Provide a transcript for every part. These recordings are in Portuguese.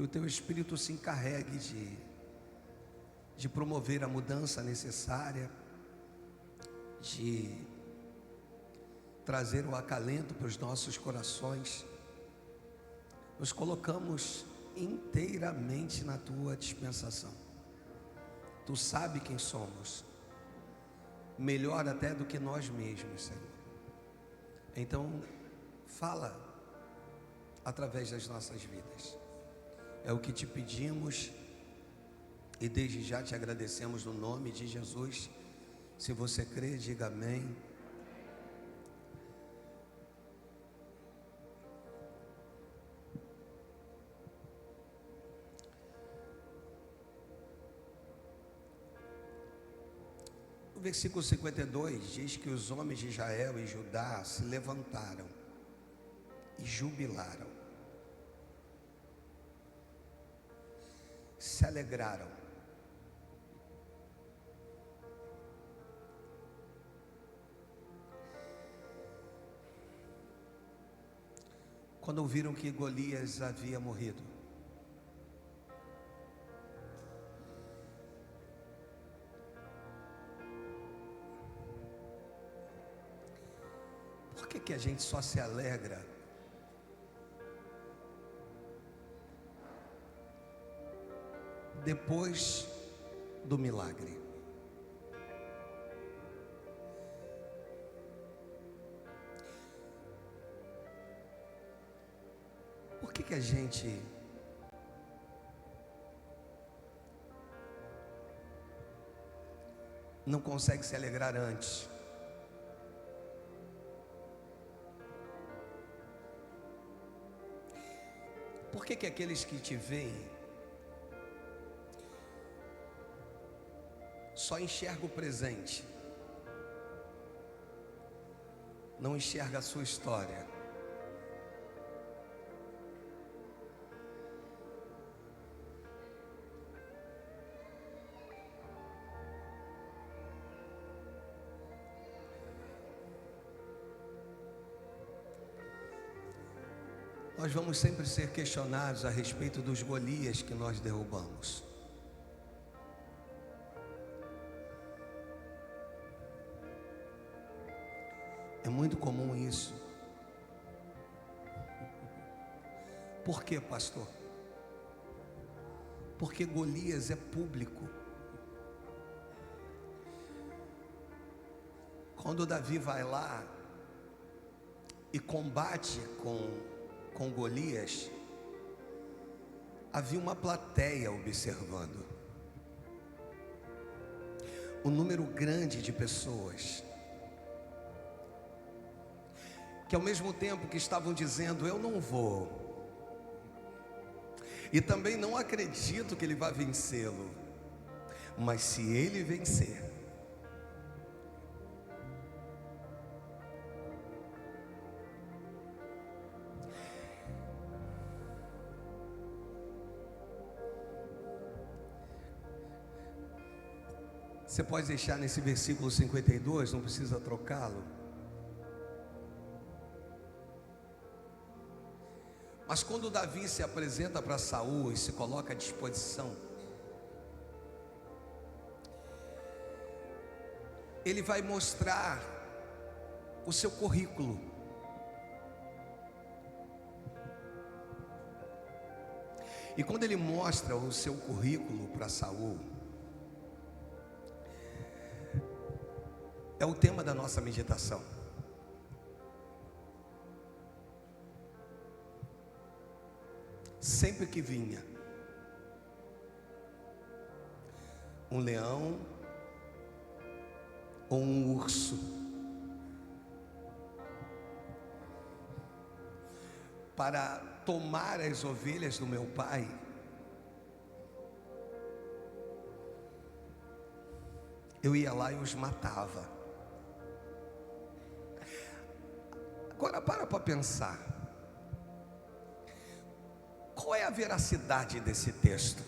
que o Teu Espírito se encarregue de promover a mudança necessária, de trazer o acalento para os nossos corações. Nos colocamos inteiramente na Tua dispensação. Tu sabe quem somos, melhor até do que nós mesmos, Senhor. Então, fala através das nossas vidas. É o que te pedimos e desde já te agradecemos no nome de Jesus. Se você crê, diga amém. O versículo 52 diz que os homens de Israel e Judá se levantaram e jubilaram, se alegraram. Quando ouviram que Golias havia morrido. Por que a gente só se alegra depois do milagre? Por que a gente não consegue se alegrar antes? Por que aqueles que te veem só enxerga o presente, não enxerga a sua história? Nós vamos sempre ser questionados a respeito dos Golias que nós derrubamos. É muito comum isso. Por quê, pastor? Porque Golias é público. Quando Davi vai lá e combate com Golias, havia uma plateia observando. Um número grande de pessoas que ao mesmo tempo que estavam dizendo: eu não vou, e também não acredito que ele vai vencê-lo, mas se ele vencer, você pode deixar nesse versículo 52, não precisa trocá-lo. Mas quando Davi se apresenta para Saul e se coloca à disposição, ele vai mostrar o seu currículo. E quando ele mostra o seu currículo para Saul, é o tema da nossa meditação. Sempre que vinha um leão ou um urso para tomar as ovelhas do meu pai, eu ia lá e os matava. Agora para pensar. Qual é a veracidade desse texto?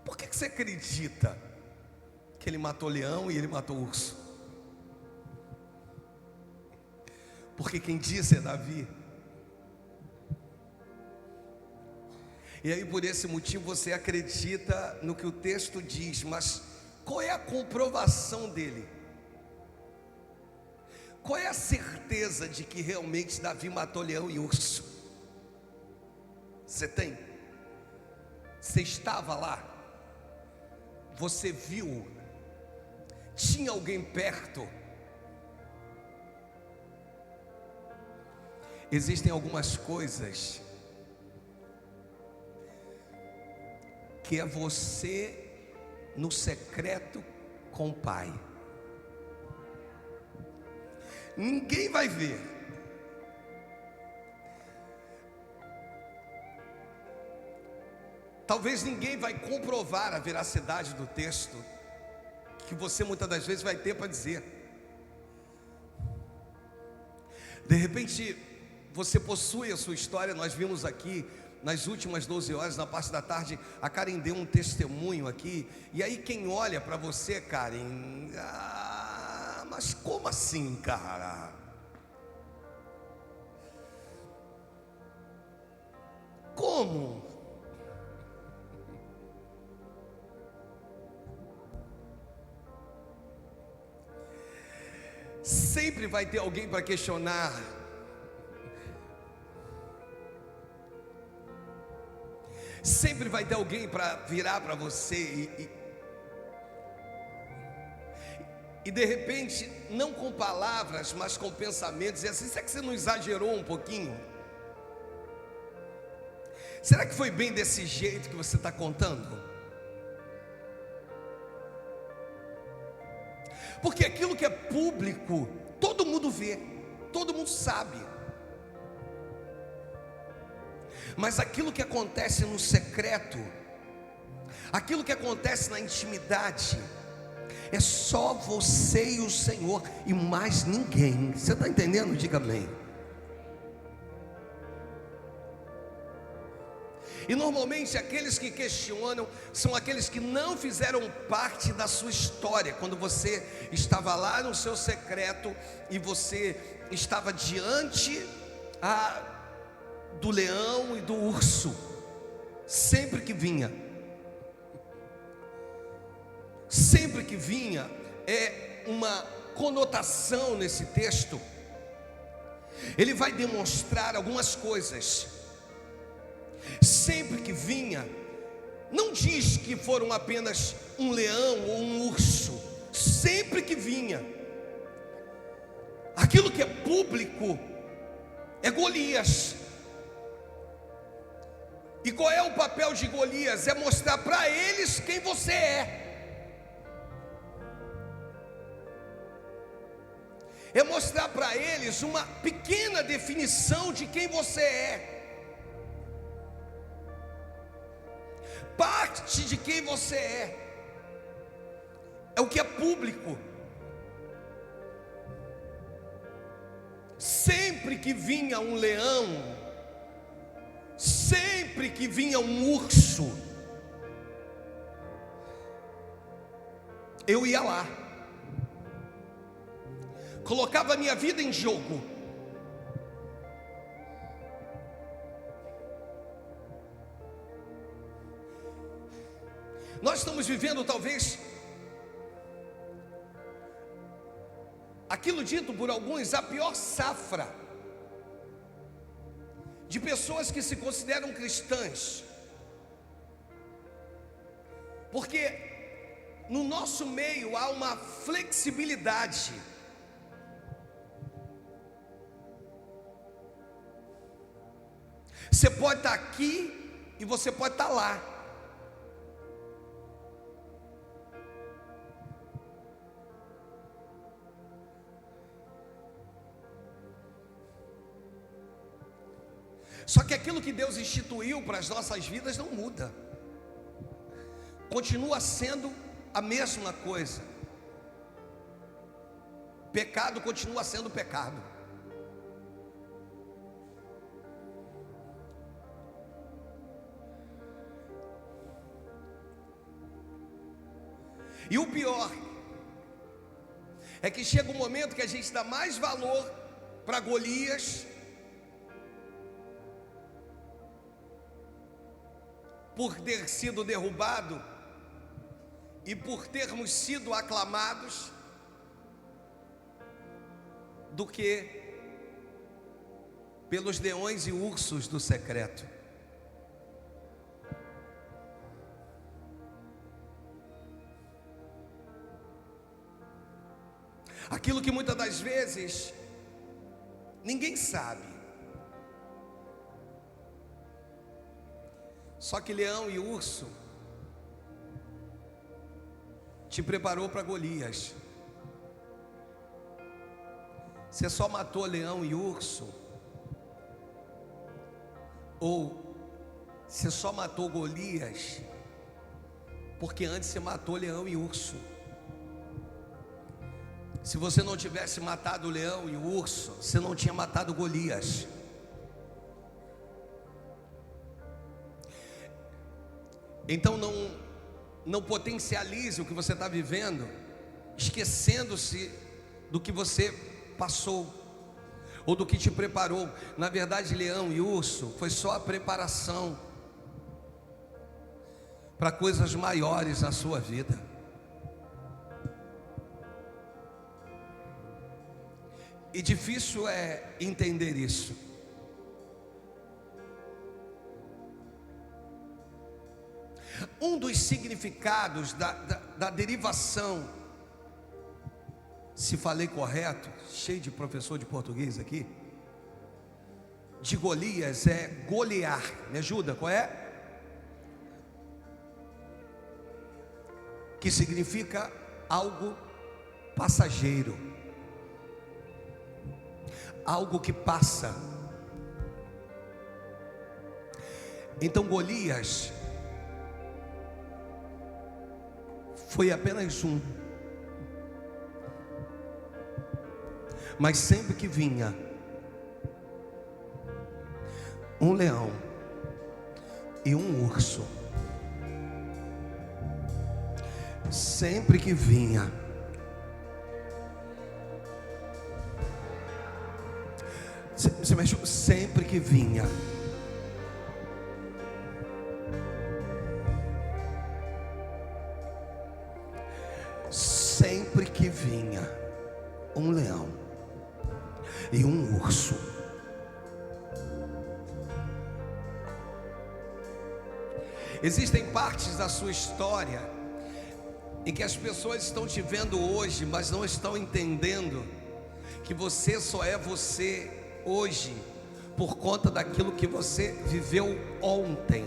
Por que você acredita que ele matou leão e ele matou urso? porque quem disse é Davi. E aí por esse motivo você acredita no que o texto diz, mas qual é a comprovação dele? Qual é a certeza de que realmente Davi matou leão e urso? Você tem? Você estava lá? Você viu? Tinha alguém perto? Existem algumas coisas que é você no secreto com o Pai. Ninguém vai ver. Talvez ninguém vai comprovar a veracidade do texto que você muitas das vezes vai ter para dizer. De repente, você possui a sua história. Nós vimos aqui nas últimas 12 horas, na parte da tarde, a Karen deu um testemunho aqui. E aí quem olha para você, Karen, mas como assim, cara? Como? Sempre vai ter alguém para questionar. Sempre vai ter alguém para virar para você e de repente, não com palavras, mas com pensamentos, e assim, será que você não exagerou um pouquinho? Será que foi bem desse jeito que você está contando? Porque aquilo que é público, todo mundo vê, todo mundo sabe. Mas aquilo que acontece no secreto, aquilo que acontece na intimidade, é só você e o Senhor e mais ninguém. Você está entendendo? Diga amém. E normalmente aqueles que questionam são aqueles que não fizeram parte da sua história. Quando você estava lá no seu secreto e você estava diante do leão e do urso, sempre que vinha é uma conotação nesse texto. Ele vai demonstrar algumas coisas. Sempre que vinha, não diz que foram apenas um leão ou um urso. Sempre que vinha, aquilo que é público é Golias. E qual é o papel de Golias? É mostrar para eles quem você é. É mostrar para eles uma pequena definição de quem você é. Parte de quem você é o que é público. Sempre que vinha um leão, sempre que vinha um urso, eu ia lá, colocava a minha vida em jogo. Nós estamos vivendo talvez aquilo dito por alguns, a pior safra de pessoas que se consideram cristãs, porque no nosso meio há uma flexibilidade. Você pode estar aqui e você pode estar lá. Só que aquilo que Deus instituiu para as nossas vidas não muda. Continua sendo a mesma coisa. Pecado continua sendo pecado. E o pior é que chega um momento que a gente dá mais valor para Golias, por ter sido derrubado e por termos sido aclamados, do que pelos leões e ursos do secreto. Aquilo que muitas das vezes ninguém sabe. Só que leão e urso te preparou para Golias. Você só matou leão e urso? Ou você só matou Golias porque antes você matou leão e urso? Se você não tivesse matado o leão e o urso, você não tinha matado Golias. Então não potencialize o que você está vivendo, esquecendo-se do que você passou, ou do que te preparou. Na verdade, leão e urso foi só a preparação para coisas maiores na sua vida. E difícil é entender isso. Um dos significados da derivação, se falei correto, cheio de professor de português aqui, de Golias é golear. Me ajuda, qual é? Que significa algo passageiro, algo que passa. Então Golias foi apenas um, mas sempre que vinha um leão e um urso, sempre que vinha sempre que vinha sempre que vinha um leão e um urso, existem partes da sua história em que as pessoas estão te vendo hoje, mas não estão entendendo que você só é você hoje por conta daquilo que você viveu ontem.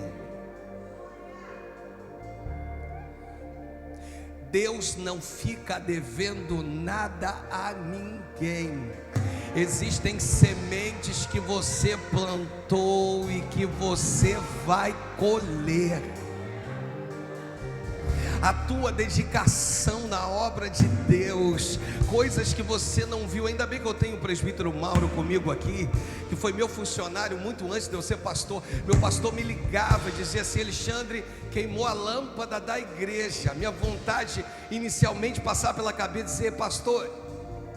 Deus não fica devendo nada a ninguém. Existem sementes que você plantou e que você vai colher. A tua dedicação na obra de Deus, coisas que você não viu. Ainda bem que eu tenho o presbítero Mauro comigo aqui, que foi meu funcionário muito antes de eu ser pastor. Meu pastor me ligava e dizia assim: Alexandre, queimou a lâmpada da igreja. Minha vontade inicialmente passar pela cabeça e dizer: pastor,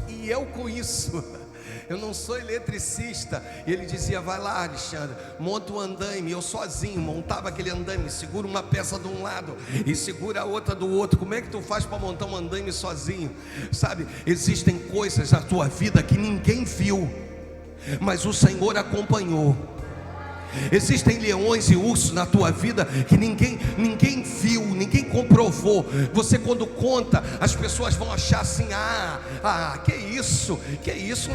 e eu com isso? Eu não sou eletricista. E ele dizia: vai lá, Alexandre, monta o andaime. Eu sozinho montava aquele andaime, segura uma peça de um lado e segura a outra do outro. Como é que tu faz para montar um andaime sozinho? Sabe, existem coisas na tua vida que ninguém viu, mas o Senhor acompanhou. Existem leões e ursos na tua vida que ninguém viu, ninguém comprovou. Você quando conta, as pessoas vão achar assim: que isso,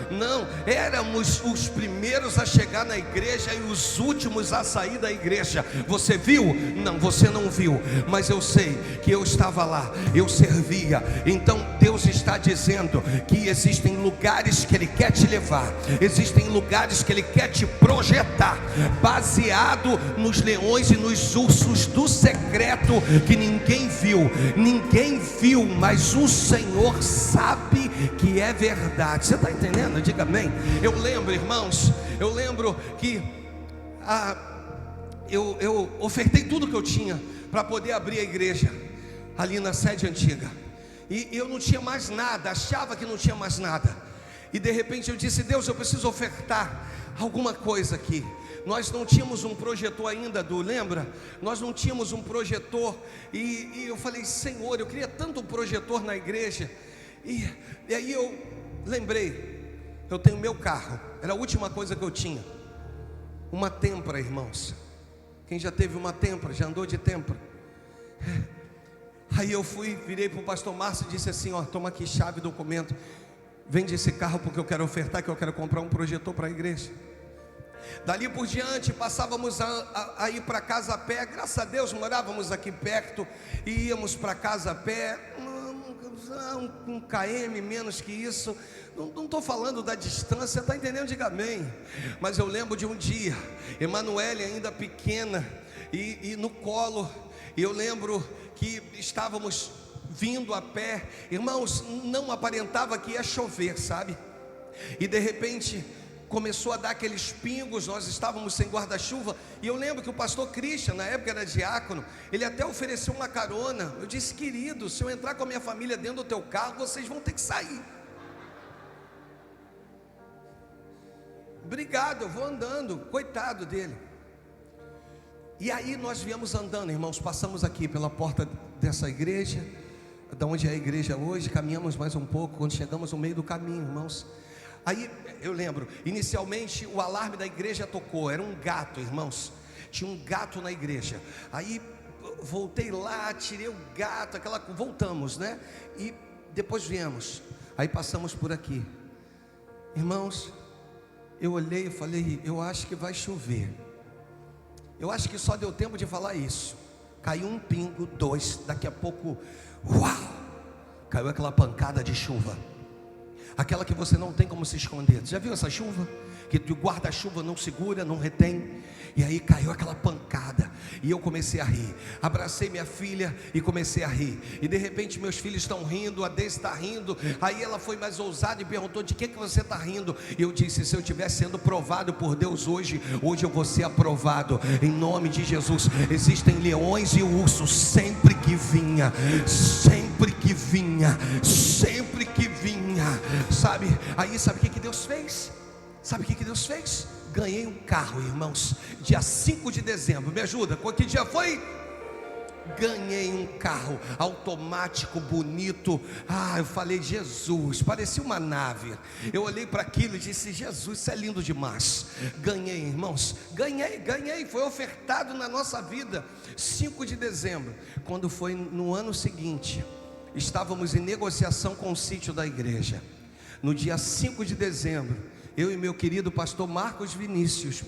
não, éramos os primeiros a chegar na igreja e os últimos a sair da igreja. Você viu? Não, você não viu, mas eu sei que eu estava lá, eu servia. Então Deus está dizendo que existem lugares que Ele quer te levar, existem lugares que Ele quer te projetar, baseado nos leões e nos ursos do secreto que ninguém viu, mas o Senhor sabe que é verdade. Você está entendendo? Diga amém. Eu lembro, irmãos, que eu ofertei tudo que eu tinha para poder abrir a igreja ali na sede antiga, e eu não tinha mais nada, achava que não tinha mais nada. E de repente eu disse: Deus, eu preciso ofertar alguma coisa aqui. Nós não tínhamos um projetor ainda, lembra? Nós não tínhamos um projetor. E eu falei: Senhor, eu queria tanto um projetor na igreja. E aí eu lembrei, eu tenho meu carro, era a última coisa que eu tinha. Uma Tempra, irmãos. Quem já teve uma Tempra, já andou de Tempra? Aí eu virei para o pastor Márcio e disse assim: ó, toma aqui chave, documento. Vende esse carro porque eu quero ofertar, que eu quero comprar um projetor para a igreja. Dali por diante, passávamos a ir para casa a pé. Graças a Deus, morávamos aqui perto e íamos para casa a pé, um km, menos que isso. Não estou falando da distância, está entendendo? Diga amém. Mas eu lembro de um dia, Emanuele ainda pequena e no colo. E eu lembro que estávamos vindo a pé, irmãos, não aparentava que ia chover, sabe? E de repente começou a dar aqueles pingos, nós estávamos sem guarda-chuva. E eu lembro que o pastor Christian, na época era diácono, ele até ofereceu uma carona. Eu disse: querido, se eu entrar com a minha família dentro do teu carro, vocês vão ter que sair. Obrigado, eu vou andando. Coitado dele. E aí nós viemos andando, irmãos, passamos aqui pela porta dessa igreja, da onde é a igreja hoje, caminhamos mais um pouco. Quando chegamos no meio do caminho, irmãos, aí eu lembro, inicialmente o alarme da igreja tocou, era um gato, irmãos, tinha um gato na igreja. Aí voltei lá, tirei o gato, voltamos, né? E depois viemos, aí passamos por aqui, irmãos, eu olhei e falei: eu acho que vai chover. Eu acho que só deu tempo de falar isso. Caiu um pingo, dois, daqui a pouco, uau! Caiu aquela pancada de chuva. Aquela que você não tem como se esconder. Já viu essa chuva? Que o guarda-chuva não segura, não retém. E aí caiu aquela pancada. E eu comecei a rir. Abracei minha filha e comecei a rir. E de repente meus filhos estão rindo, a Deise está rindo. Aí ela foi mais ousada e perguntou: de que você está rindo? E eu disse: se eu estiver sendo provado por Deus hoje eu vou ser aprovado. Em nome de Jesus. Existem leões e ursos. Sempre que vinha, sempre que vinha, sempre que vinha, sabe? Aí sabe o que Deus fez? Sabe o que Deus fez? Ganhei um carro, irmãos, dia 5 de dezembro, me ajuda, que dia foi? Ganhei um carro automático, bonito. Eu falei: Jesus, parecia uma nave. Eu olhei para aquilo e disse: Jesus, isso é lindo demais. Ganhei, irmãos, ganhei, foi ofertado na nossa vida. 5 de dezembro, quando foi no ano seguinte, estávamos em negociação com o sítio da igreja. No dia 5 de dezembro, eu e meu querido pastor Marcos Vinícius,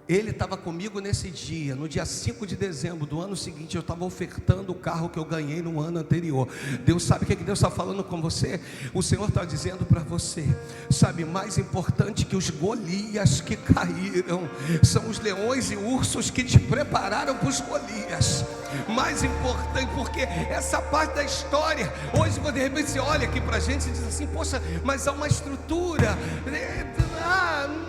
ele estava comigo nesse dia. No dia 5 de dezembro do ano seguinte, eu estava ofertando o carro que eu ganhei no ano anterior. Deus sabe o que Deus está falando com você? O Senhor está dizendo para você, sabe, mais importante que os Golias que caíram, são os leões e ursos que te prepararam para os Golias. Mais importante, porque essa parte da história, hoje de repente você olha aqui para a gente e diz assim: poxa, mas há uma estrutura,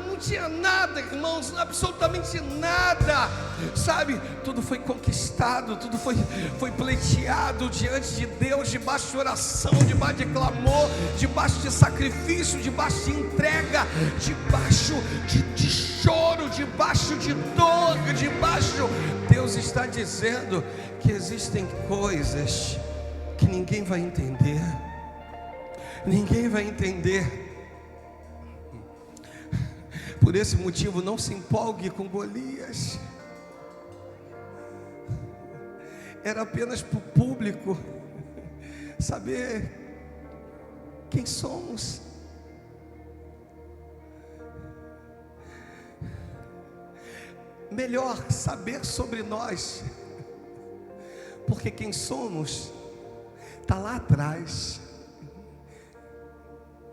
não tinha nada, irmãos, absolutamente nada, sabe? Tudo foi conquistado, tudo foi pleiteado diante de Deus, debaixo de oração, debaixo de clamor, debaixo de sacrifício, debaixo de entrega, debaixo de choro, debaixo de dor, debaixo. Deus está dizendo que existem coisas que ninguém vai entender. Ninguém vai entender. Por esse motivo, não se empolgue com Golias. Era apenas para o público saber quem somos. Melhor saber sobre nós, porque quem somos está lá atrás.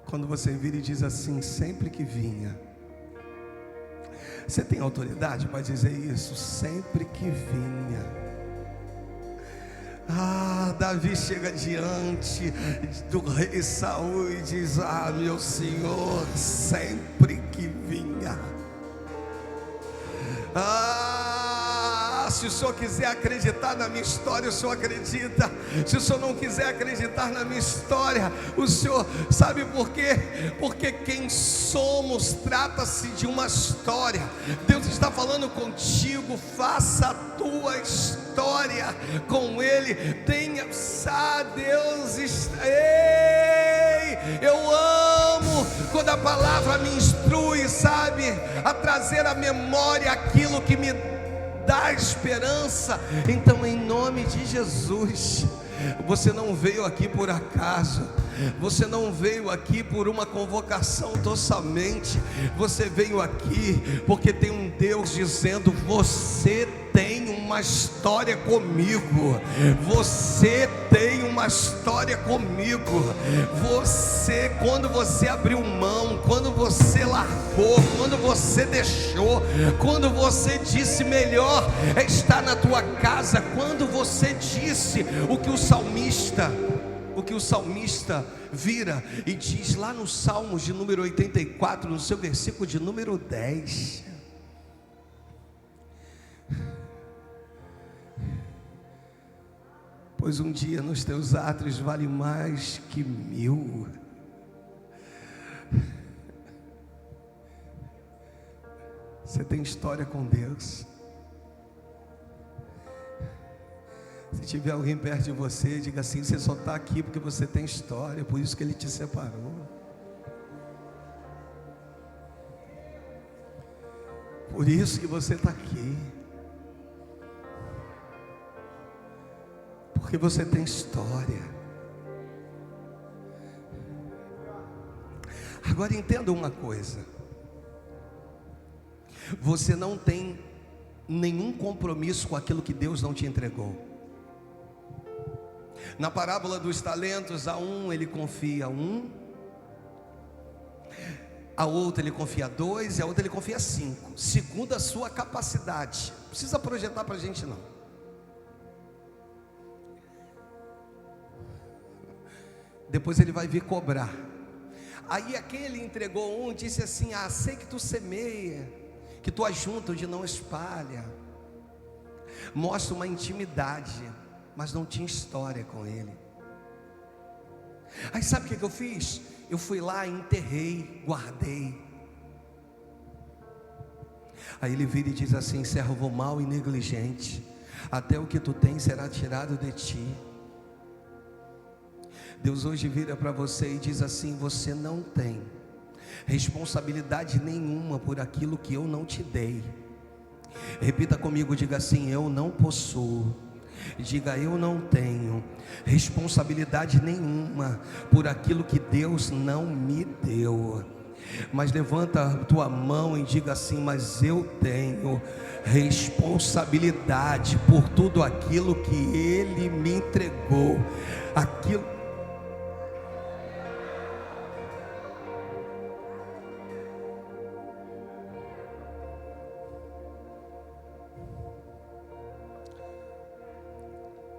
Quando você vira e diz assim: sempre que vinha. Você tem autoridade para dizer isso? Sempre que vinha. Davi chega diante do rei Saul e diz: meu Senhor, sempre que vinha. se o Senhor quiser acreditar na minha história, o Senhor acredita. Se o Senhor não quiser acreditar na minha história, o Senhor, sabe por quê? Porque quem somos trata-se de uma história. Deus está falando contigo, faça a tua história com Ele. Tenha, Deus está. Ei, eu amo quando a palavra me instrui, sabe, a trazer à memória aquilo que me dá esperança. Então, em nome de Jesus, você não veio aqui por acaso, você não veio aqui por uma convocação somente, você veio aqui porque tem um Deus dizendo: você tem uma história comigo, você tem uma história comigo. Você, quando você abriu mão, quando você largou, quando você deixou, quando você disse melhor é estar na tua casa, quando você disse o que o salmista vira e diz lá no Salmos de número 84, no seu versículo de número 10: pois um dia nos teus átrios vale mais que 1000. Você tem história com Deus. Se tiver alguém perto de você, diga assim: você só está aqui porque você tem história, por isso que Ele te separou. Por isso que você está aqui, porque você tem história. Agora entenda uma coisa: você não tem nenhum compromisso com aquilo que Deus não te entregou. Na parábola dos talentos, a um ele confia 1, a outro ele confia 2 e a outra ele confia 5, segundo a sua capacidade. Não precisa projetar para a gente não. Depois ele vai vir cobrar. Aí aquele entregou 1, disse assim: ah, sei que tu semeia, que tu ajunta onde não espalha. Mostra uma intimidade, mas não tinha história com ele. Aí sabe o que eu fiz? Eu fui lá, enterrei, guardei. Aí ele vira e diz assim: servo mau e negligente, até o que tu tens será tirado de ti. Deus hoje vira para você e diz assim: você não tem responsabilidade nenhuma por aquilo que eu não te dei. Repita comigo, diga assim: eu não possuo. Diga: eu não tenho responsabilidade nenhuma por aquilo que Deus não me deu. Mas levanta a tua mão e diga assim: mas eu tenho responsabilidade por tudo aquilo que Ele me entregou. Aquilo.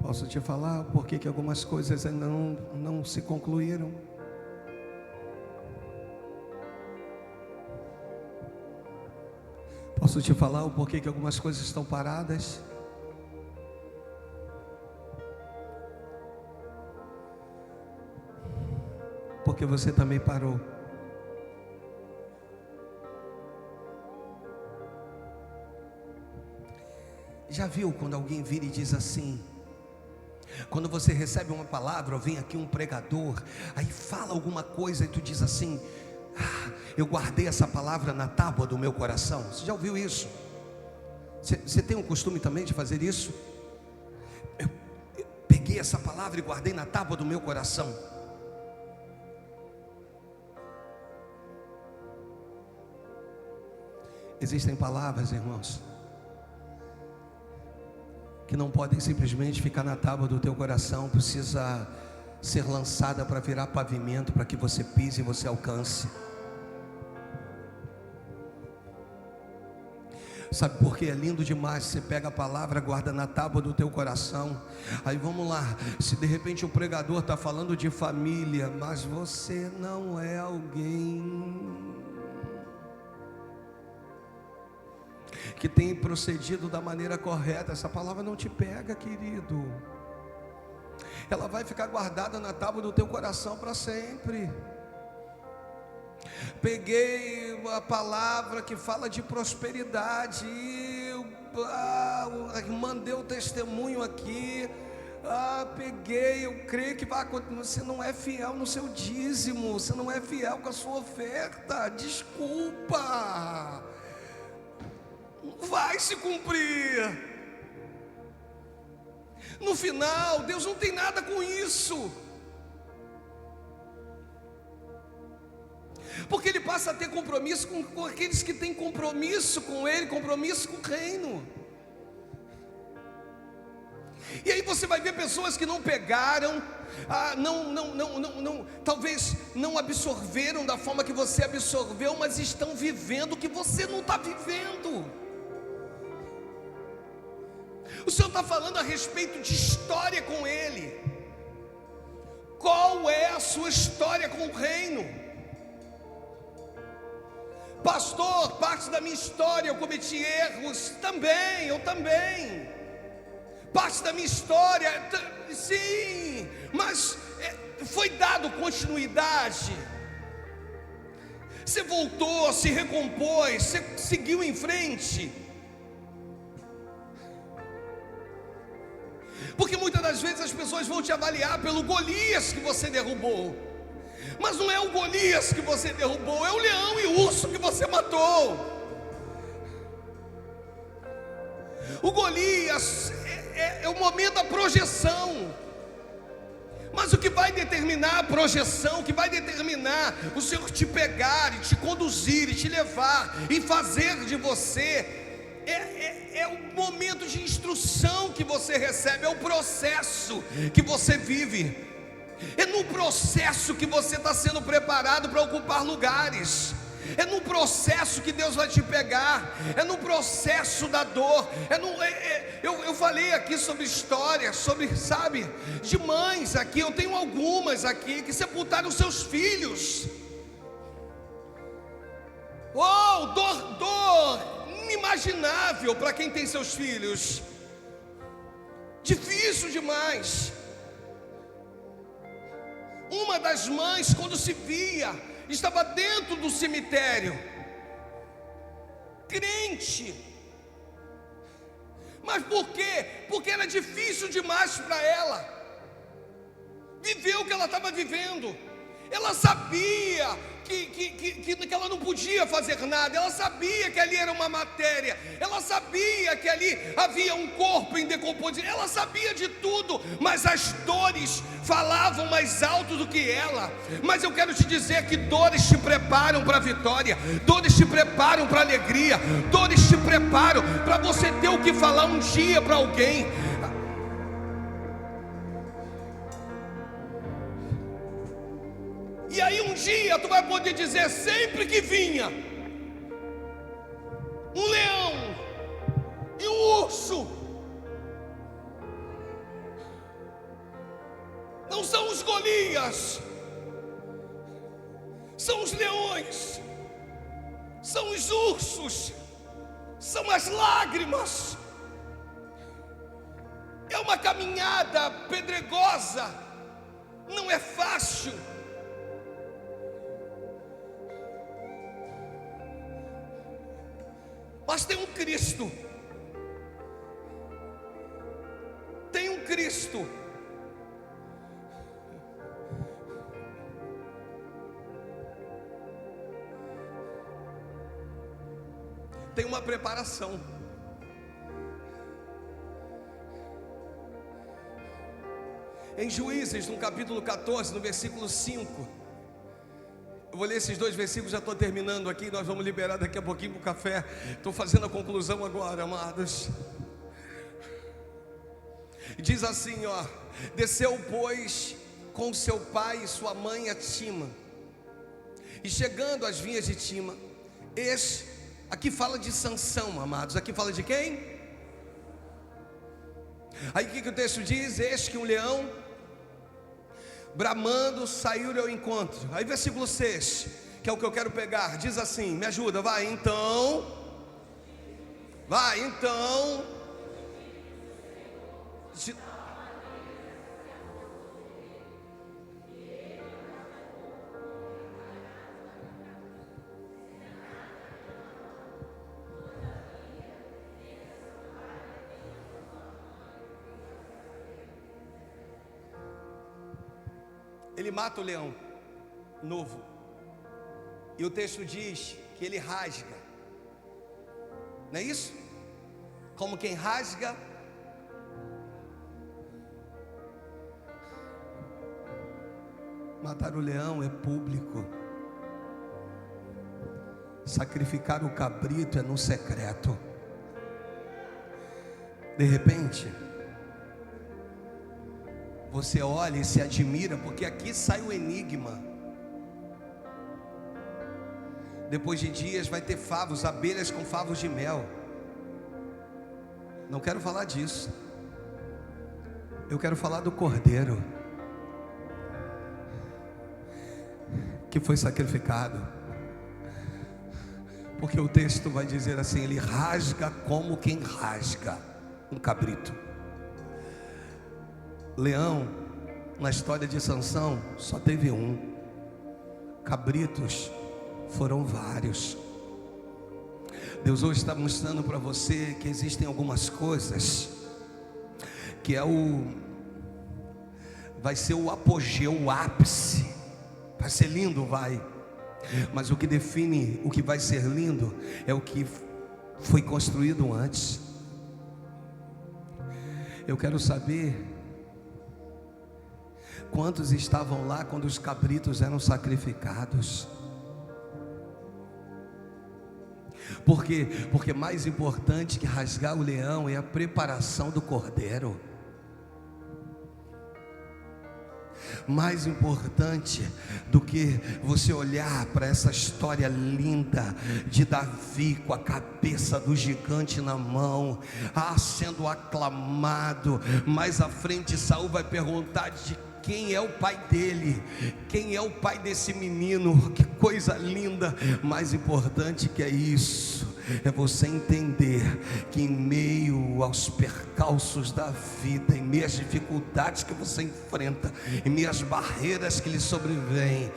Posso te falar por que algumas coisas ainda não se concluíram? Posso te falar o porquê que algumas coisas estão paradas? Porque você também parou. Já viu quando alguém vira e diz assim? Quando você recebe uma palavra, ou vem aqui um pregador, aí fala alguma coisa e tu diz assim: ah, eu guardei essa palavra na tábua do meu coração. Você já ouviu isso? Você tem o costume também de fazer isso? Eu peguei essa palavra e guardei na tábua do meu coração. Existem palavras, irmãos, que não podem simplesmente ficar na tábua do teu coração, precisa ser lançada para virar pavimento, para que você pise e você alcance. Sabe por que é lindo demais? Você pega a palavra, guarda na tábua do teu coração. Aí vamos lá, se de repente o pregador está falando de família, mas você não é alguém que tem procedido da maneira correta. Essa palavra não te pega, querido. Ela vai ficar guardada na tábua do teu coração para sempre. Peguei a palavra que fala de prosperidade, mandei o testemunho aqui. Peguei, eu creio que vai acontecer. Você não é fiel no seu dízimo, você não é fiel com a sua oferta. Desculpa, não vai se cumprir. No final, Deus não tem nada com isso, porque Ele passa a ter compromisso com aqueles que têm compromisso com Ele, compromisso com o reino. E aí você vai ver pessoas que não pegaram, talvez não absorveram da forma que você absorveu, mas estão vivendo o que você não está vivendo. O Senhor está falando a respeito de história com Ele. Qual é a sua história com o reino? Pastor, parte da minha história eu cometi erros também, eu também. Parte da minha história, sim, mas foi dado continuidade. Você voltou, se recompôs, você seguiu em frente. Porque muitas das vezes as pessoas vão te avaliar pelo Golias que você derrubou, mas não é o Golias que você derrubou, é o leão e o urso que você matou. O Golias é o momento da projeção, mas o que vai determinar a projeção, o que vai determinar o Senhor te pegar e te conduzir e te levar e fazer de você, é o momento de instrução que você recebe, é o processo que você vive, é no processo que você está sendo preparado para ocupar lugares. É no processo que Deus vai te pegar, é no processo da dor, eu falei aqui sobre histórias, sabe, de mães aqui, eu tenho algumas aqui que sepultaram seus filhos. Dor inimaginável para quem tem seus filhos, difícil demais. Uma das mães, quando se via, estava dentro do cemitério, crente, mas por quê? Porque era difícil demais para ela viver o que ela estava vivendo. Ela sabia que ela não podia fazer nada, ela sabia que ali era uma matéria, ela sabia que ali havia um corpo em decomposição, ela sabia de tudo, mas as dores falavam mais alto do que ela. Mas eu quero te dizer que dores te preparam para a vitória, dores te preparam para a alegria, dores te preparam para você ter o que falar um dia para alguém. E aí um dia tu vai poder dizer, sempre que vinha um leão e um urso, não são os Golias, são os leões, são os ursos, são as lágrimas, é uma caminhada pedregosa, não é fácil. Mas tem um Cristo, tem uma preparação. Em Juízes, no capítulo 14, no versículo 5, eu vou ler esses 2 versículos, já estou terminando aqui, nós vamos liberar daqui a pouquinho para o café. Estou fazendo a conclusão agora, amados. Diz assim, desceu pois com seu pai e sua mãe a Tima, e chegando às vinhas de Tima, aqui fala de Sansão, amados, aqui fala de quem? Aí o que o texto diz? Eis que um leão bramando saiu-lhe ao encontro. Aí versículo 6, que é o que eu quero pegar, diz assim, me ajuda, vai. Então Vai, então. Ele mata o leão novo. E o texto diz que ele rasga. Não é isso? Como quem rasga. Matar o leão é público. Sacrificar o cabrito é no secreto. De repente, você olha e se admira, porque aqui sai o enigma. Depois de dias vai ter favos, abelhas com favos de mel. Não quero falar disso. Eu quero falar do cordeiro que foi sacrificado. Porque o texto vai dizer assim: ele rasga como quem rasga um cabrito. Leão, na história de Sansão, só teve um. Cabritos foram vários. Deus hoje está mostrando para você que existem algumas coisas que vai ser o apogeu, o ápice. Vai ser lindo, vai. Mas o que define o que vai ser lindo é o que foi construído antes. Eu quero saber quantos estavam lá quando os cabritos eram sacrificados. Por quê? Porque mais importante que rasgar o leão é a preparação do cordeiro. Mais importante do que você olhar para essa história linda de Davi com a cabeça do gigante na mão, sendo aclamado. Mais à frente Saul vai perguntar de quem é o pai dele, quem é o pai desse menino. Que coisa linda. Mais importante que é isso é você entender que em meio aos percalços da vida, em meio às dificuldades que você enfrenta, em meio às barreiras que lhe sobrevêm,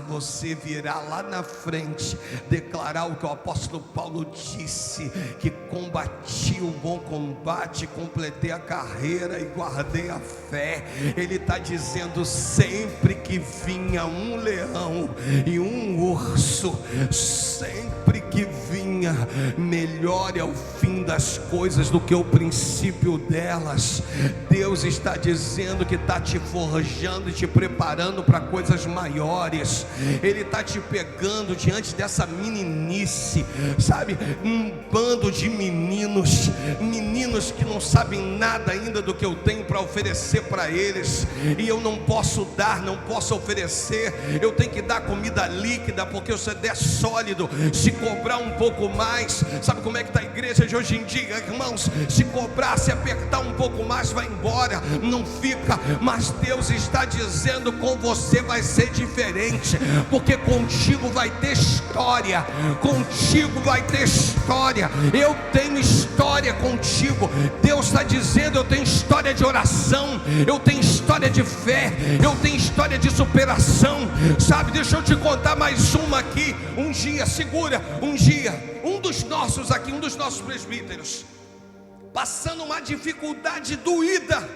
você virá lá na frente declarar o que o apóstolo Paulo disse: que combati o bom combate, completei a carreira e guardei a fé. Ele está dizendo: sempre que vinha um leão e um urso, sempre que vinha, melhor é o fim das coisas do que o princípio delas. Deus está dizendo que está te forjando e te preparando para coisas maiores. Ele está te pegando diante dessa meninice, sabe? Um bando de meninos que não sabem nada ainda do que eu tenho para oferecer para eles, e eu não posso dar, não posso oferecer. Eu tenho que dar comida líquida, porque se der sólido, se cobrar um pouco mais, sabe como é que está a igreja de hoje em dia, irmãos? Se cobrar, se apertar um pouco mais, vai embora, não fica. Mas Deus está dizendo: com você vai ser diferente, porque contigo vai ter história, contigo vai ter história. Eu tenho história contigo. Deus está dizendo: eu tenho história de oração, eu tenho história de fé, eu tenho história de superação. Sabe, deixa eu te contar mais uma aqui. Um dia, segura, um dia, um dos nossos presbíteros, passando uma dificuldade doída,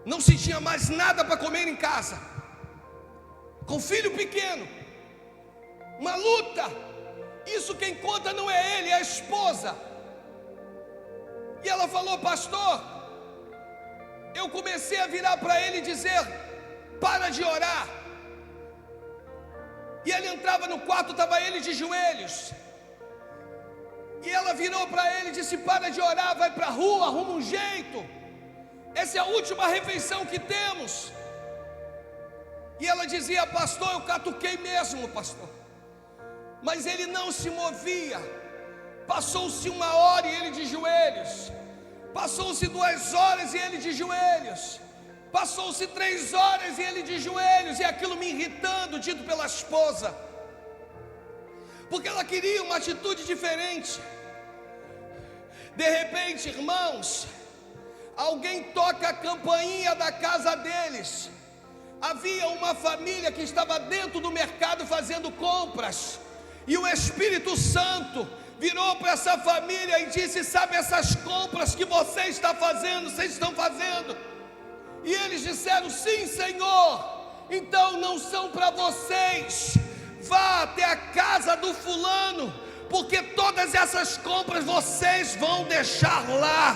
não se tinha mais nada para comer em casa, com filho pequeno, uma luta. Isso quem conta não é ele, é a esposa. E ela falou: pastor, eu comecei a virar para ele e dizer: para de orar. E ele entrava no quarto, estava ele de joelhos, e ela virou para ele e disse: para de orar, vai para a rua, arruma um jeito, essa é a última refeição que temos. E ela dizia: pastor, eu catuquei mesmo, pastor. Mas ele não se movia. Passou-se 1 hora e ele de joelhos, passou-se 2 horas e ele de joelhos, passou-se 3 horas e ele de joelhos, e aquilo me irritando, dito pela esposa. porque ela queria uma atitude diferente. De repente, irmãos, alguém toca a campainha da casa deles. Havia uma família que estava dentro do mercado fazendo compras, e o Espírito Santo virou para essa família e disse: sabe essas compras que vocês estão fazendo? E eles disseram: sim, Senhor. Então não são para vocês. Vá até a casa do fulano, porque todas essas compras vocês vão deixar lá.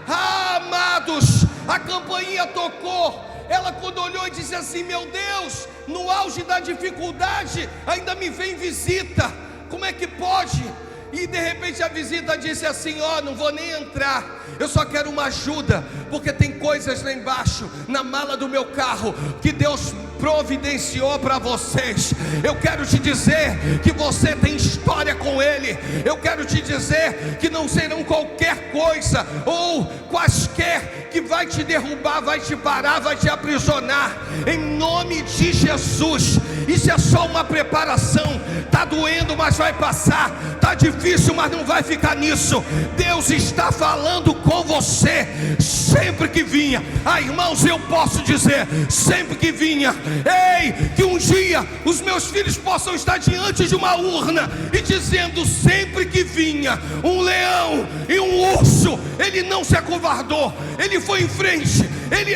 Ah, amados, a campainha tocou. Ela, quando olhou, e disse assim: meu Deus, no auge da dificuldade ainda me vem visita, como é que pode? E de repente a visita disse assim: ó, não vou nem entrar, eu só quero uma ajuda, porque tem coisas lá embaixo, na mala do meu carro, que Deus providenciou para vocês. Eu quero te dizer que você tem história com Ele. Eu quero te dizer que não serão qualquer coisa ou quaisquer que vai te derrubar, vai te parar, vai te aprisionar, em nome de Jesus. Isso é só uma preparação. Está doendo, mas vai passar. Está difícil, mas não vai ficar nisso. Deus está falando com você. Sempre que vinha, irmãos, eu posso dizer, sempre que vinha, ei, que um dia os meus filhos possam estar diante de uma urna e dizendo: sempre que vinha um leão e um urso, ele não se acovardou, ele foi em frente, ele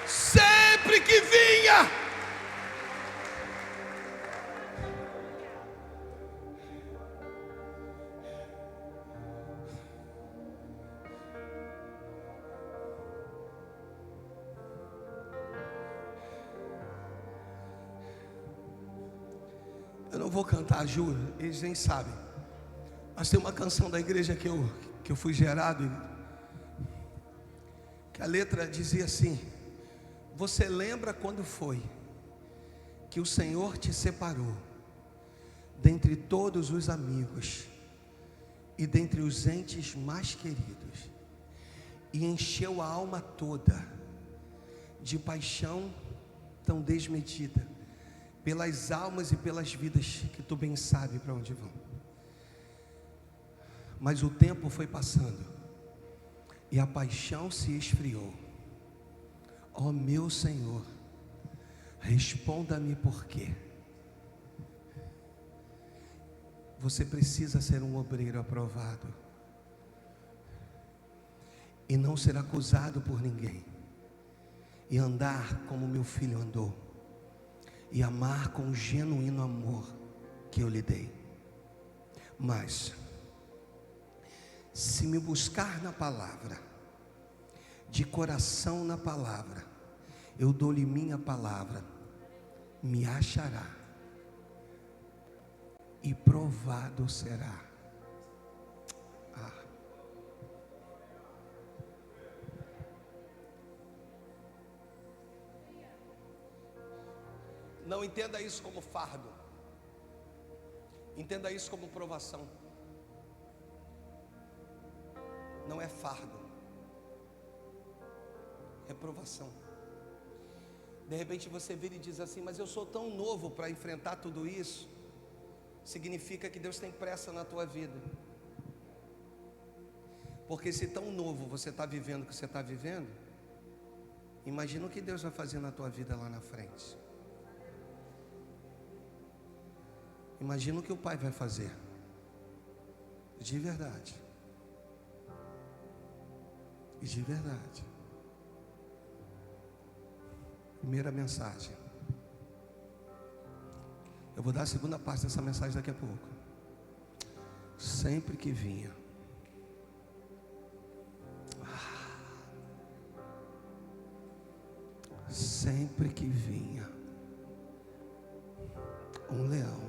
sempre que vinha. Eu não vou cantar, Ju, eles nem sabem, mas tem uma canção da igreja que eu fui gerado, que a letra dizia assim: você lembra quando foi que o Senhor te separou dentre todos os amigos e dentre os entes mais queridos, e encheu a alma toda de paixão tão desmedida pelas almas e pelas vidas que tu bem sabe para onde vão. Mas o tempo foi passando e a paixão se esfriou. Ó meu Senhor, responda-me por quê. Você precisa ser um obreiro aprovado e não ser acusado por ninguém, e andar como meu filho andou, e amar com o genuíno amor que eu lhe dei. Mas se me buscar na palavra, de coração na palavra, eu dou-lhe minha palavra, me achará e provado será. Não entenda isso como fardo, entenda isso como provação. Não é fardo, é provação. De repente você vira e diz assim: mas eu sou tão novo para enfrentar tudo isso. Significa que Deus tem pressa na tua vida, porque se tão novo você está vivendo o que você está vivendo, imagina o que Deus vai fazer na tua vida lá na frente. Imagina o que o Pai vai fazer, de verdade, e de verdade. Primeira mensagem, eu vou dar a segunda parte dessa mensagem daqui a pouco. Sempre que vinha, sempre que vinha um leão